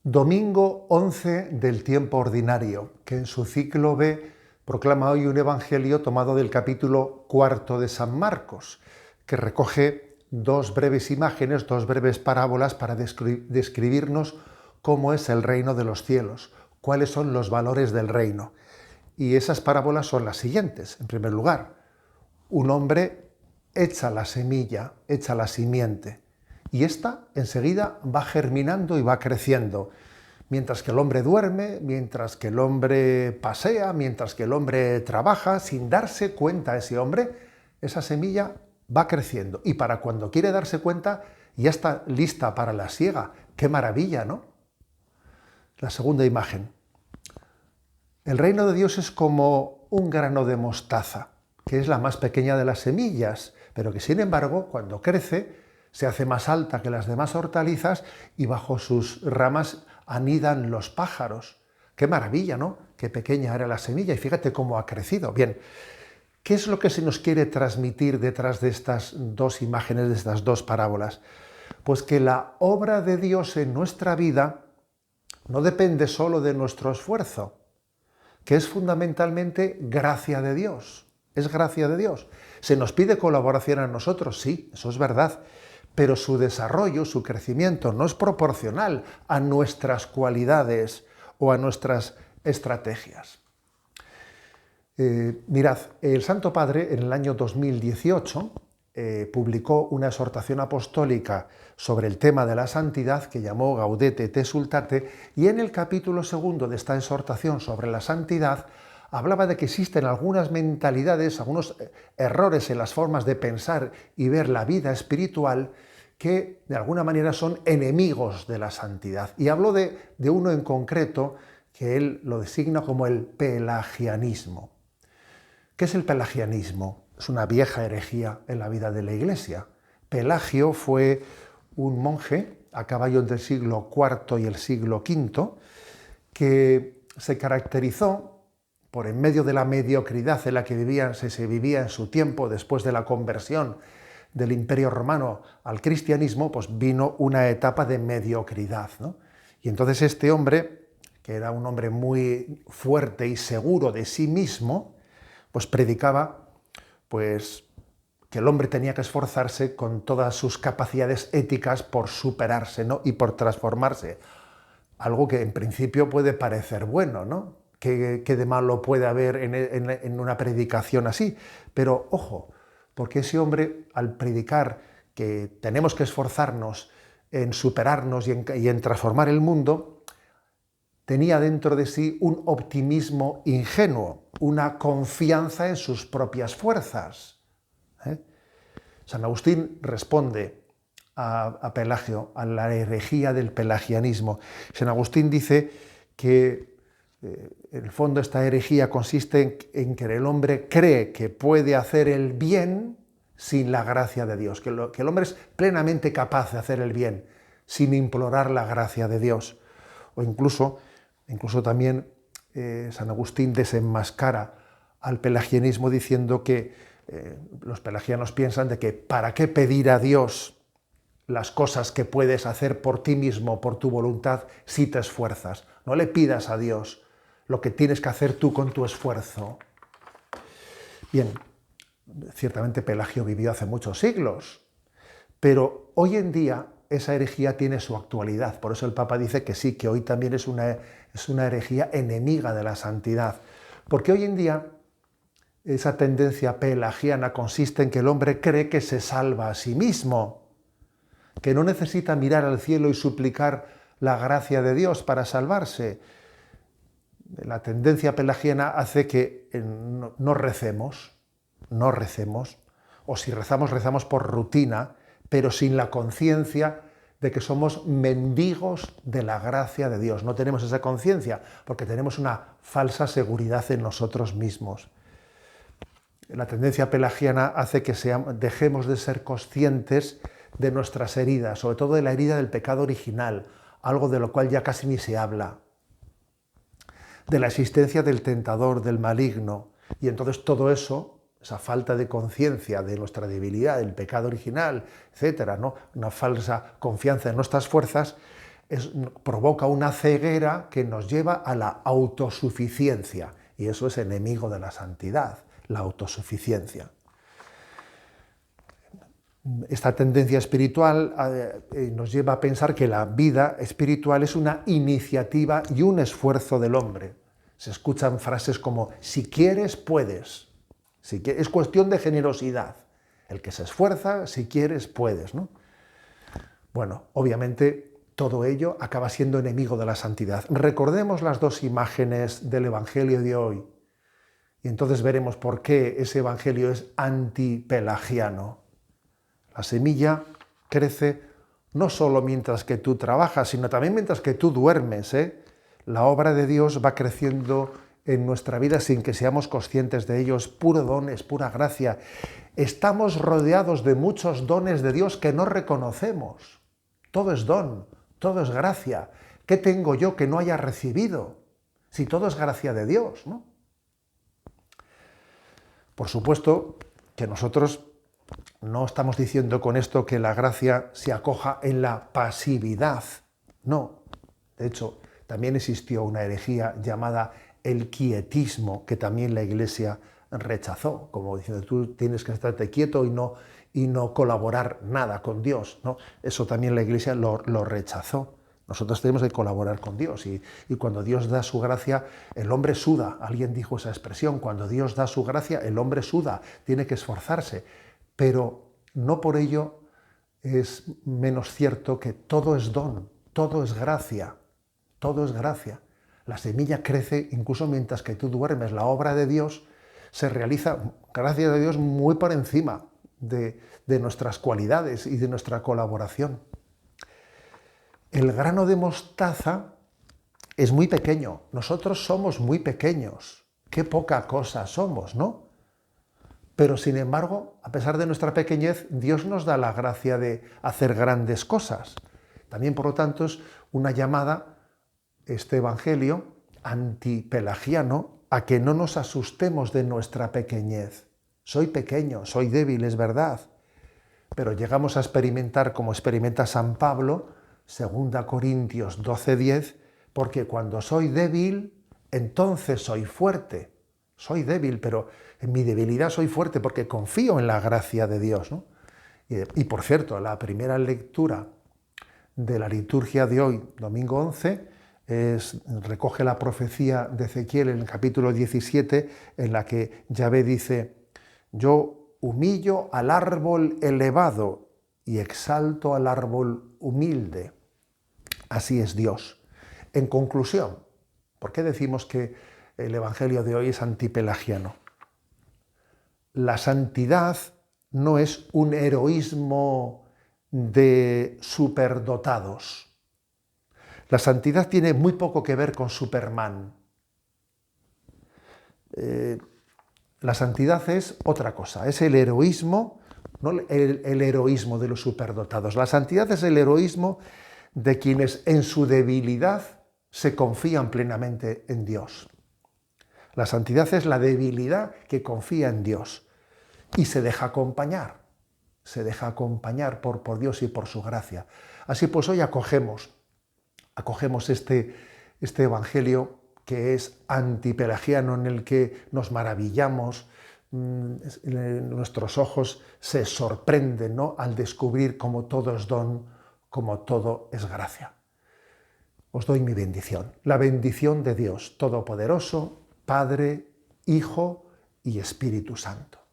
Domingo 11 del tiempo ordinario, que en su ciclo B proclama hoy un evangelio tomado del capítulo cuarto de San Marcos, que recoge dos breves imágenes, dos breves parábolas para describirnos cómo es el reino de los cielos, cuáles son los valores del reino. Y esas parábolas son las siguientes. En primer lugar, un hombre echa la semilla, echa la simiente, y ésta enseguida va germinando y va creciendo. Mientras que el hombre duerme, mientras que el hombre pasea, mientras que el hombre trabaja, sin darse cuenta ese hombre, esa semilla va creciendo. Y para cuando quiere darse cuenta, ya está lista para la siega. ¡Qué maravilla!, ¿no? La segunda imagen. El reino de Dios es como un grano de mostaza, que es la más pequeña de las semillas, pero que sin embargo, cuando crece, se hace más alta que las demás hortalizas y bajo sus ramas anidan los pájaros. ¡Qué maravilla!, ¿no? Qué pequeña era la semilla y fíjate cómo ha crecido. Bien, ¿qué es lo que se nos quiere transmitir detrás de estas dos imágenes, de estas dos parábolas? Pues que la obra de Dios en nuestra vida no depende solo de nuestro esfuerzo, que es fundamentalmente gracia de Dios. Es gracia de Dios. ¿Se nos pide colaboración a nosotros? Sí, eso es verdad. Pero su desarrollo, su crecimiento no es proporcional a nuestras cualidades o a nuestras estrategias. Mirad, el Santo Padre en el año 2018 publicó una exhortación apostólica sobre el tema de la santidad que llamó Gaudete et Exsultate, y en el capítulo segundo de esta exhortación sobre la santidad hablaba de que existen algunas mentalidades, algunos errores en las formas de pensar y ver la vida espiritual que de alguna manera son enemigos de la santidad. Y habló de uno en concreto que él lo designa como el pelagianismo. ¿Qué es el pelagianismo? Es una vieja herejía en la vida de la Iglesia. Pelagio fue un monje a caballo entre el siglo IV y el siglo V que se caracterizó por en medio de la mediocridad en la que se vivía en su tiempo después de la conversión del Imperio Romano al cristianismo, pues vino una etapa de mediocridad, ¿no? Y entonces este hombre, que era un hombre muy fuerte y seguro de sí mismo, pues predicaba pues, que el hombre tenía que esforzarse con todas sus capacidades éticas por superarse, ¿no? Y por transformarse. Algo que en principio puede parecer bueno, ¿no? ¿Qué de malo puede haber en una predicación así? Pero ojo, porque ese hombre, al predicar que tenemos que esforzarnos en superarnos y en transformar el mundo, tenía dentro de sí un optimismo ingenuo, una confianza en sus propias fuerzas. San Agustín responde a Pelagio, a la herejía del pelagianismo. San Agustín dice que en el fondo esta herejía consiste en que el hombre cree que puede hacer el bien sin la gracia de Dios, que el hombre es plenamente capaz de hacer el bien sin implorar la gracia de Dios. O incluso también San Agustín desenmascara al pelagianismo diciendo que los pelagianos piensan de que ¿para qué pedir a Dios las cosas que puedes hacer por ti mismo, por tu voluntad, si te esfuerzas? No le pidas a Dios lo que tienes que hacer tú con tu esfuerzo. Bien, ciertamente Pelagio vivió hace muchos siglos, pero hoy en día esa herejía tiene su actualidad. Por eso el Papa dice que sí, que hoy también es una herejía enemiga de la santidad. Porque hoy en día esa tendencia pelagiana consiste en que el hombre cree que se salva a sí mismo, que no necesita mirar al cielo y suplicar la gracia de Dios para salvarse. La tendencia pelagiana hace que no recemos, o si rezamos, rezamos por rutina, pero sin la conciencia de que somos mendigos de la gracia de Dios. No tenemos esa conciencia porque tenemos una falsa seguridad en nosotros mismos. La tendencia pelagiana hace que dejemos de ser conscientes de nuestras heridas, sobre todo de la herida del pecado original, algo de lo cual ya casi ni se habla, de la existencia del tentador, del maligno, y entonces todo eso, esa falta de conciencia de nuestra debilidad, del pecado original, etcétera, ¿no? Una falsa confianza en nuestras fuerzas, provoca una ceguera que nos lleva a la autosuficiencia. Y eso es enemigo de la santidad, la autosuficiencia. Esta tendencia espiritual nos lleva a pensar que la vida espiritual es una iniciativa y un esfuerzo del hombre. Se escuchan frases como, si quieres, puedes. Es cuestión de generosidad. El que se esfuerza, si quieres, puedes, ¿no? Bueno, obviamente todo ello acaba siendo enemigo de la santidad. Recordemos las dos imágenes del Evangelio de hoy y entonces veremos por qué ese Evangelio es antipelagiano. La semilla crece no solo mientras que tú trabajas, sino también mientras que tú duermes, La obra de Dios va creciendo en nuestra vida sin que seamos conscientes de ello. Es puro don, es pura gracia. Estamos rodeados de muchos dones de Dios que no reconocemos. Todo es don, todo es gracia. ¿Qué tengo yo que no haya recibido? Si todo es gracia de Dios, ¿no? Por supuesto que nosotros no estamos diciendo con esto que la gracia se acoja en la pasividad. No. De hecho, también existió una herejía llamada el quietismo, que también la Iglesia rechazó, como diciendo, tú tienes que estarte quieto y no colaborar nada con Dios, ¿no? Eso también la Iglesia lo rechazó. Nosotros tenemos que colaborar con Dios y cuando Dios da su gracia, el hombre suda. Alguien dijo esa expresión, cuando Dios da su gracia, el hombre suda, tiene que esforzarse. Pero no por ello es menos cierto que todo es don, todo es gracia, todo es gracia. La semilla crece incluso mientras que tú duermes. La obra de Dios se realiza, gracias a Dios, muy por encima de nuestras cualidades y de nuestra colaboración. El grano de mostaza es muy pequeño. Nosotros somos muy pequeños. Qué poca cosa somos, ¿no? Pero sin embargo, a pesar de nuestra pequeñez, Dios nos da la gracia de hacer grandes cosas. También, por lo tanto, es una llamada, este Evangelio, antipelagiano, a que no nos asustemos de nuestra pequeñez. Soy pequeño, soy débil, es verdad, pero llegamos a experimentar, como experimenta San Pablo, 2 Corintios 12:10, porque cuando soy débil, entonces soy fuerte. Soy débil, pero en mi debilidad soy fuerte porque confío en la gracia de Dios, ¿no? Y por cierto, la primera lectura de la liturgia de hoy, domingo 11, recoge la profecía de Ezequiel en el capítulo 17, en la que Yahvé dice, yo humillo al árbol elevado y exalto al árbol humilde. Así es Dios. En conclusión, ¿por qué decimos que el Evangelio de hoy es antipelagiano? La santidad no es un heroísmo de superdotados. La santidad tiene muy poco que ver con Superman. La santidad es otra cosa, es el heroísmo, no el heroísmo de los superdotados. La santidad es el heroísmo de quienes en su debilidad se confían plenamente en Dios. La santidad es la debilidad que confía en Dios y se deja acompañar por Dios y por su gracia. Así pues hoy acogemos este Evangelio que es antipelagiano, en el que nos maravillamos, nuestros ojos se sorprenden, ¿no?, al descubrir cómo todo es don, cómo todo es gracia. Os doy mi bendición, la bendición de Dios Todopoderoso, Padre, Hijo y Espíritu Santo.